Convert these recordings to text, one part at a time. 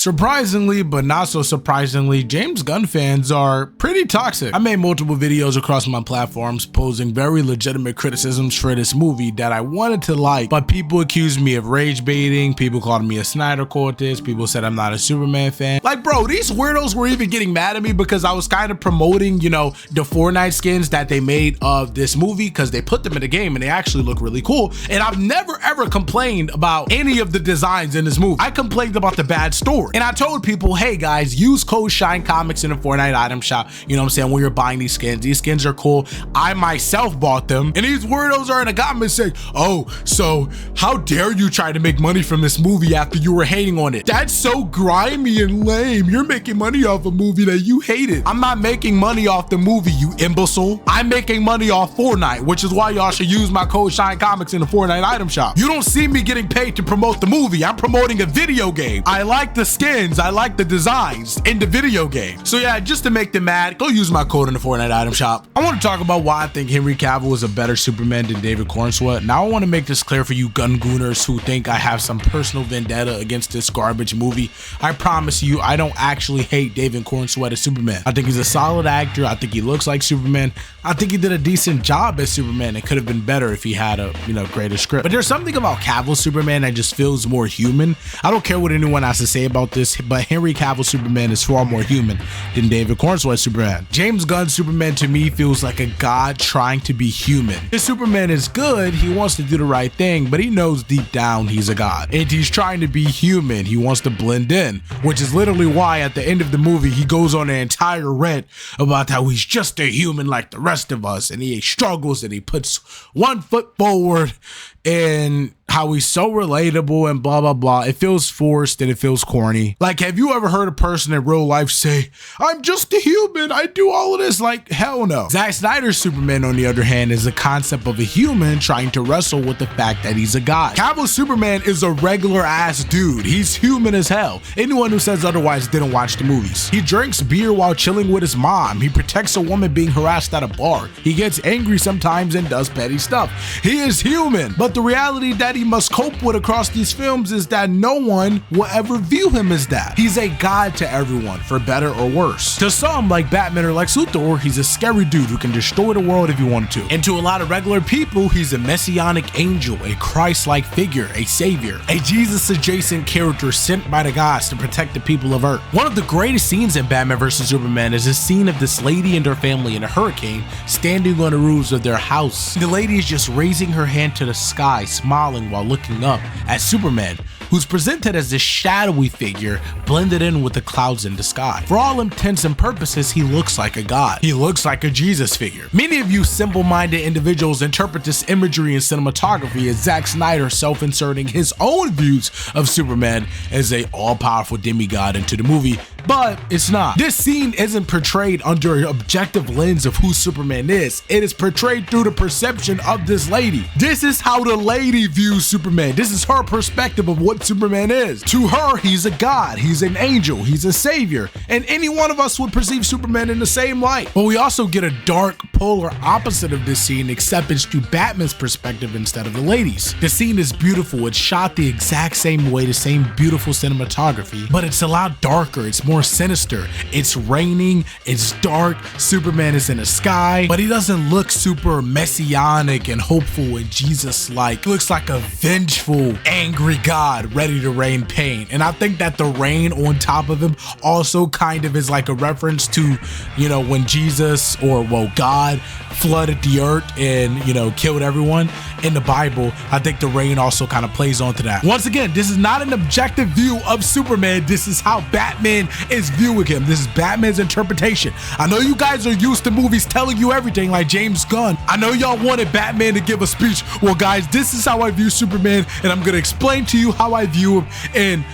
Surprisingly, but not so surprisingly, James Gunn fans are pretty toxic. I made multiple videos across my platforms posing very legitimate criticisms for this movie that I wanted to like, but people accused me of rage baiting, people called me a Snyder cultist, people said I'm not a Superman fan. Like, bro, these weirdos were even getting mad at me because I was kind of promoting, the Fortnite skins that they made of this movie because they put them in the game and they actually look really cool. And I've never ever complained about any of the designs in this movie. I complained about the bad story. And I told people, hey guys, use code Shine Comics in the Fortnite item shop. You know what I'm saying? When you're buying these skins are cool. I myself bought them. And these weirdos are in the comments saying, oh, so how dare you try to make money from this movie after you were hating on it? That's so grimy and lame. You're making money off a movie that you hated. I'm not making money off the movie, you imbecile. I'm making money off Fortnite, which is why y'all should use my code Shine Comics in the Fortnite item shop. You don't see me getting paid to promote the movie. I'm promoting a video game. I like the skins. I like the designs in the video game. So yeah, just to make them mad, go use my code in the Fortnite item shop. I want to talk about why I think Henry Cavill is a better Superman than David Corenswet. Now I want to make this clear for you gun gooners who think I have some personal vendetta against this garbage movie. I promise you, I don't actually hate David Corenswet as Superman. I think he's a solid actor. I think he looks like Superman. I think he did a decent job as Superman. It could have been better if he had a, greater script. But there's something about Cavill Superman that just feels more human. I don't care what anyone has to say about this, but Henry Cavill Superman is far more human than David Corenswet Superman. James Gunn Superman to me feels like a god trying to be human. His Superman is good, he wants to do the right thing, but he knows deep down he's a god. And he's trying to be human, he wants to blend in, which is literally why at the end of the movie he goes on an entire rant about how he's just a human like the rest of us, and he struggles and he puts one foot forward and how he's so relatable and blah blah blah. It feels forced and it feels corny. Like, have you ever heard a person in real life say, I'm just a human, I do all of this? Like, hell no. Zack Snyder's Superman, on the other hand, is the concept of a human trying to wrestle with the fact that he's a god. Cavill Superman is a regular ass dude. He's human as hell. Anyone who says otherwise didn't watch the movies. He drinks beer while chilling with his mom. He protects a woman being harassed at a bar. He gets angry sometimes and does petty stuff. He is human. But the reality that he must cope with across these films is that no one will ever view him as that. He's a god to everyone, for better or worse. To some, like Batman or Lex Luthor, he's a scary dude who can destroy the world if he wanted to. And to a lot of regular people, he's a messianic angel, a Christ-like figure, a savior, a Jesus-adjacent character sent by the gods to protect the people of Earth. One of the greatest scenes in Batman vs. Superman is a scene of this lady and her family in a hurricane standing on the roofs of their house. The lady is just raising her hand to the sky, smiling while looking up at Superman, who's presented as this shadowy figure blended in with the clouds in the sky. For all intents and purposes, he looks like a god. He looks like a Jesus figure. Many of you simple-minded individuals interpret this imagery in cinematography as Zack Snyder self-inserting his own views of Superman as a all-powerful demigod into the movie, but it's not. This scene isn't portrayed under an objective lens of who Superman is. It is portrayed through the perception of this lady. This is how the lady views Superman. This is her perspective of what Superman is. To her, he's a god, he's an angel, he's a savior, and any one of us would perceive Superman in the same light. But we also get a dark, polar opposite of this scene, except it's through Batman's perspective instead of the lady's. The scene is beautiful, it's shot the exact same way, the same beautiful cinematography, but it's a lot darker, it's more sinister. It's raining, it's dark, Superman is in the sky, but he doesn't look super messianic and hopeful and Jesus-like. He looks like a vengeful, angry god ready to rain pain. And I think that the rain on top of him also kind of is like a reference to, when Jesus or, God flooded the earth and, killed everyone in the Bible. I think the rain also kind of plays onto that. Once again, this is not an objective view of Superman. This is how Batman is viewing him. This is Batman's interpretation. I know you guys are used to movies telling you everything like James Gunn. I know y'all wanted Batman to give a speech. Well, guys, this is how I view Superman, and I'm going to explain to you how I view him. And,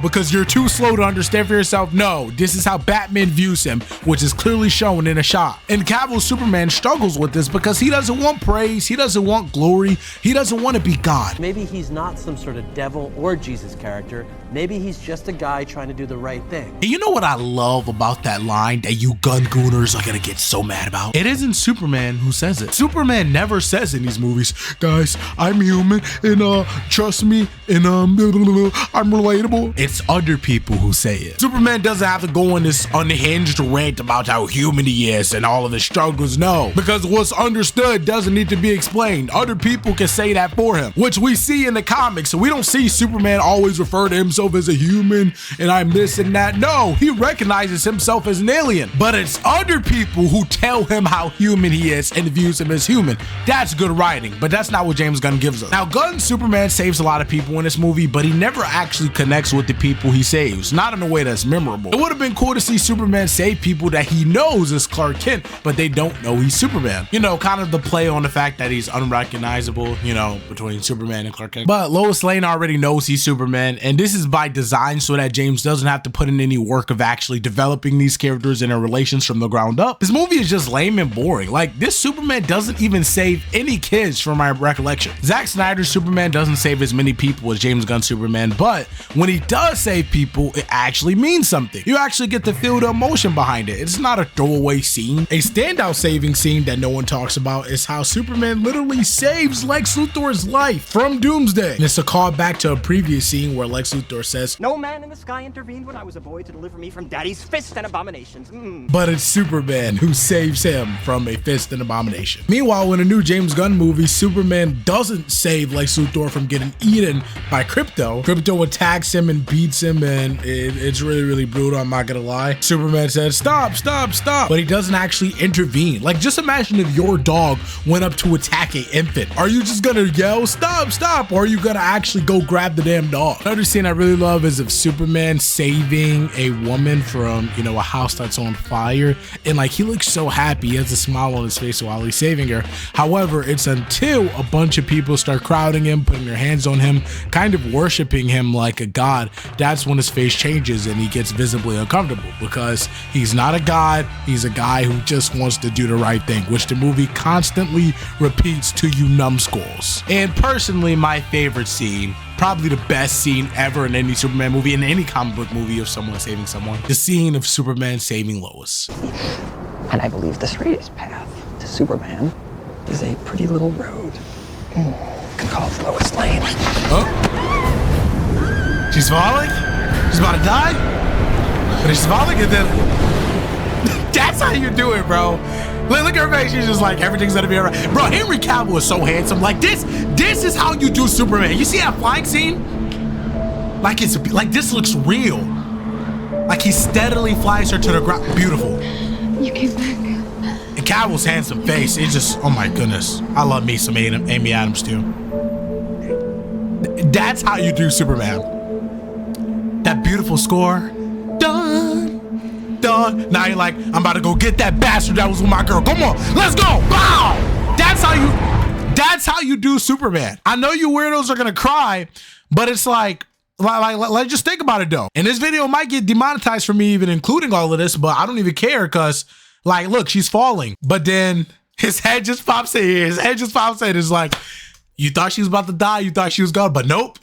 because you're too slow to understand for yourself, no, this is how Batman views him, which is clearly shown in a shot. And Cavill Superman struggles with this because he doesn't want praise. He doesn't want glory. He doesn't want to be God. Maybe he's not some sort of devil or Jesus character. Maybe he's just a guy trying to do the right thing. And you know what I love about that line that you gun gooners are gonna get so mad about? It isn't Superman who says it. Superman never says in these movies, guys, I'm human and trust me and I'm relatable. It's other people who say it. Superman doesn't have to go on this unhinged rant about how human he is and all of his struggles, no. Because what's understood doesn't need to be explained. Other people can say that for him, which we see in the comics. So we don't see Superman always refer to himself as a human and I'm this and that. No, he recognizes himself as an alien, but it's other people who tell him how human he is and views him as human. That's good writing, but that's not what James Gunn gives us. Now, Gunn's Superman saves a lot of people in this movie, but he never actually connects with the people he saves, not in a way that's memorable. It would have been cool to see Superman save people that he knows is Clark Kent, but they don't know he's Superman. You know, kind of the play on the fact that he's unrecognizable, you know, between Superman and Clark Kent. But Lois Lane already knows he's Superman, and this is by design so that James doesn't have to put in any work of actually developing these characters and their relations from the ground up. This movie is just lame and boring. Like, this Superman doesn't even save any kids from my recollection. Zack Snyder's Superman doesn't save as many people as James Gunn's Superman, but when he does save people, it actually means something. You actually get to feel the emotion behind it. It's not a throwaway scene. A standout saving scene that no one talks about is how Superman literally saves Lex Luthor's life from Doomsday. And it's a callback to a previous scene where Lex Luthor says, "No man in the sky intervened when I was a boy to deliver me from daddy's fist and abominations." But it's Superman who saves him from a fist and abomination. Meanwhile, in a new James Gunn movie, Superman doesn't save Lex Luthor from getting eaten by Krypto. Krypto attacks him and beats him, and it's really brutal, I'm not gonna lie. Superman says, stop, stop, stop. But he doesn't actually intervene. Like, just imagine if your dog went up to attack an infant. Are you just gonna yell, stop, stop? Or are you gonna actually go grab the damn dog? Another scene I really love is of Superman saving a woman from, you know, a house that's on fire. And like, he looks so happy. He has a smile on his face while he's saving her. However, it's until a bunch of people start crowding him, putting their hands on him, kind of worshiping him like a god, that's when his face changes and he gets visibly uncomfortable, because he's not a god, he's a guy who just wants to do the right thing, which the movie constantly repeats to you numbskulls. And personally, my favorite scene, probably the best scene ever in any Superman movie, in any comic book movie of someone saving someone, the scene of Superman saving Lois. And I believe the straightest path to Superman is a pretty little road. You can call it Lois Lane. Oh. She's falling? She's about to die? But she's falling, and then... That's how you do it, bro. Look at her face. She's just like, everything's gonna be all right. Bro, Henry Cavill is so handsome. Like, this is how you do Superman. You see that flying scene? Like, it's like, this looks real. Like, he steadily flies her to the ground. Beautiful. You came back. And Cavill's handsome face, it's just, oh my goodness. I love me some Amy Adams too. That's how you do Superman. That beautiful score. Dun, dun. Now you're like, I'm about to go get that bastard that was with my girl. Come on, let's go. Bow. That's how you do Superman. I know you weirdos are gonna cry, but it's like just think about it though. And this video might get demonetized for me even including all of this, but I don't even care, because like, look, she's falling, but then his head just pops in. His head just pops in. It's like, you thought she was about to die. You thought she was gone, but nope,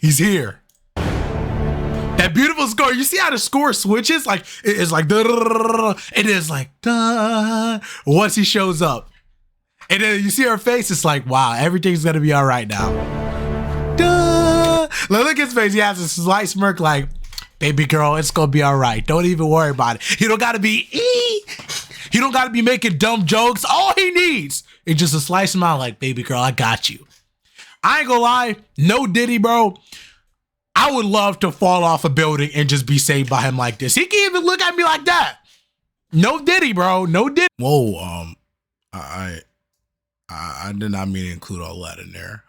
he's here. That beautiful score. You see how the score switches? Like, it's like, it is like, duh, once he shows up. And then you see her face. It's like, wow, everything's going to be all right now. Duh. Look at his face. He has a slight smirk like, baby girl, it's going to be all right. Don't even worry about it. You don't got to be, you don't got to be making dumb jokes. All he needs is just a slight smile like, baby girl, I got you. I ain't gonna lie, no Diddy, bro. I would love to fall off a building and just be saved by him like this. He can't even look at me like that. No Diddy, bro. No Diddy. Whoa, I did not mean to include all that in there.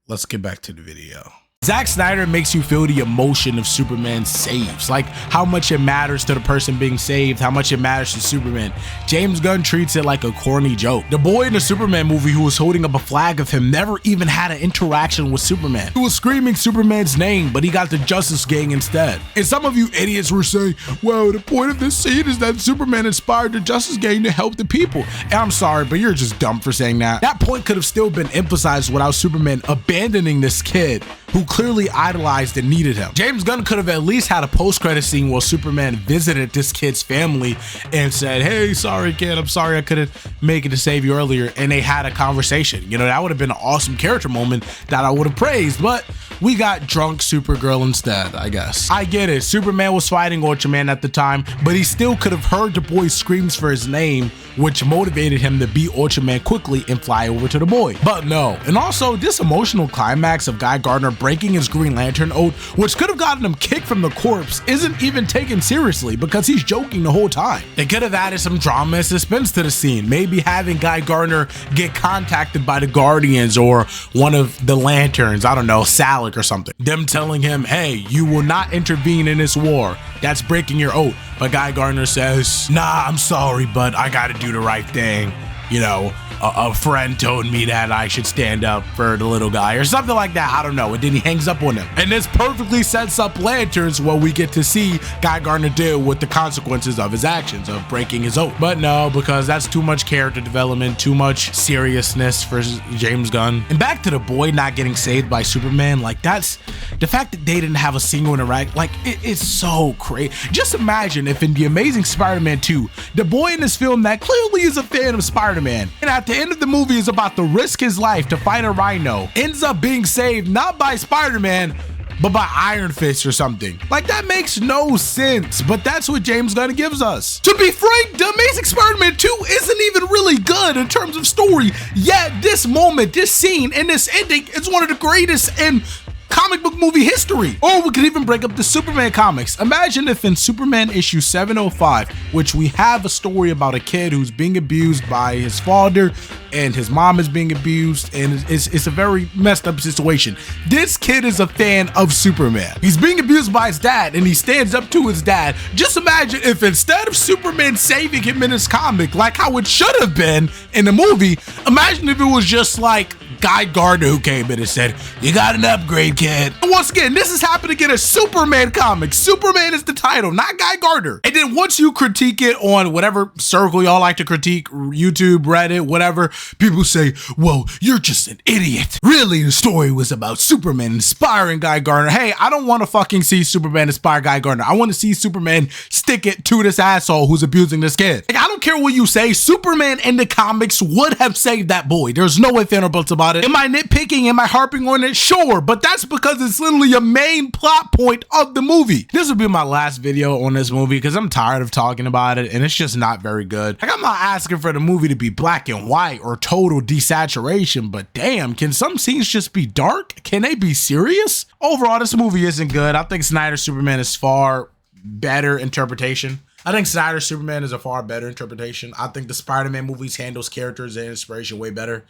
Let's get back to the video. Zack Snyder makes you feel the emotion of Superman saves, like how much it matters to the person being saved, how much it matters to Superman. James Gunn treats it like a corny joke. The boy in the Superman movie who was holding up a flag of him never even had an interaction with Superman. He was screaming Superman's name, but he got the Justice Gang instead. And some of you idiots were saying, well, the point of this scene is that Superman inspired the Justice Gang to help the people. And I'm sorry, but you're just dumb for saying that. That point could have still been emphasized without Superman abandoning this kid who clearly idolized and needed him. James Gunn could have at least had a post-credit scene where Superman visited this kid's family and said, hey, sorry kid, I'm sorry I couldn't make it to save you earlier, and they had a conversation. You know, that would have been an awesome character moment that I would have praised, but we got drunk Supergirl instead, I guess. I get it, Superman was fighting Ultraman at the time, but he still could have heard the boy's screams for his name, which motivated him to beat Ultraman quickly and fly over to the boy. But no. And also, this emotional climax of Guy Gardner breaking his Green Lantern oath, which could have gotten him kicked from the corpse, isn't even taken seriously because he's joking the whole time. They could have added some drama and suspense to the scene, maybe having Guy Gardner get contacted by the Guardians or one of the Lanterns, I don't know, Salic or something. Them telling him, hey, you will not intervene in this war. That's breaking your oath. But Guy Gardner says, nah, I'm sorry, but I gotta do the right thing. You know, a friend told me that I should stand up for the little guy or something like that. I don't know. And then he hangs up on him. And this perfectly sets up Lanterns where we get to see Guy Gardner deal with the consequences of his actions, of breaking his oath. But no, because that's too much character development, too much seriousness for James Gunn. And back to the boy not getting saved by Superman, like that's the fact that they didn't have a single interaction, like it's so crazy. Just imagine if in The Amazing Spider-Man 2, the boy in this film that clearly is a fan of Spider-Man, and at the end of the movie is about to risk his life to fight a rhino, ends up being saved not by Spider-Man, but by Iron Fist or something. Like, that makes no sense, but that's what James Gunn gives us. To be frank, The Amazing Spider-Man 2 isn't even really good in terms of story, yet this moment, this scene, and this ending is one of the greatest in comic book movie history. Or we could even break up the Superman comics. Imagine if in Superman issue 705, which we have a story about a kid who's being abused by his father and his mom is being abused, and it's a very messed up situation. This kid is a fan of Superman. He's being abused by his dad and he stands up to his dad. Just imagine if instead of Superman saving him in his comic like how it should have been in the movie, imagine if it was just like Guy Gardner who came in and said, you got an upgrade, kid. And once again, this is happening in a Superman comic. Superman is the title, not Guy Gardner. And then once you critique it on whatever circle y'all like to critique, YouTube, Reddit, whatever, people say, well, you're just an idiot. Really, the story was about Superman inspiring Guy Gardner. Hey, I don't want to fucking see Superman inspire Guy Gardner. I want to see Superman stick it to this asshole who's abusing this kid. Like, I don't care what you say, Superman in the comics would have saved that boy. There's no ifs and buts about it. Am I nitpicking? Am I harping on it? Sure, but that's because it's literally a main plot point of the movie. This will be my last video on this movie because I'm tired of talking about it and it's just not very good. Like, I'm not asking for the movie to be black and white or total desaturation, but damn, can some scenes just be dark? Can they be serious? Overall, this movie isn't good. I think Snyder Superman is far better interpretation. I think Snyder Superman is a far better interpretation. I think the Spider-Man movies handles characters and inspiration way better.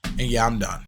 And yeah, I'm done.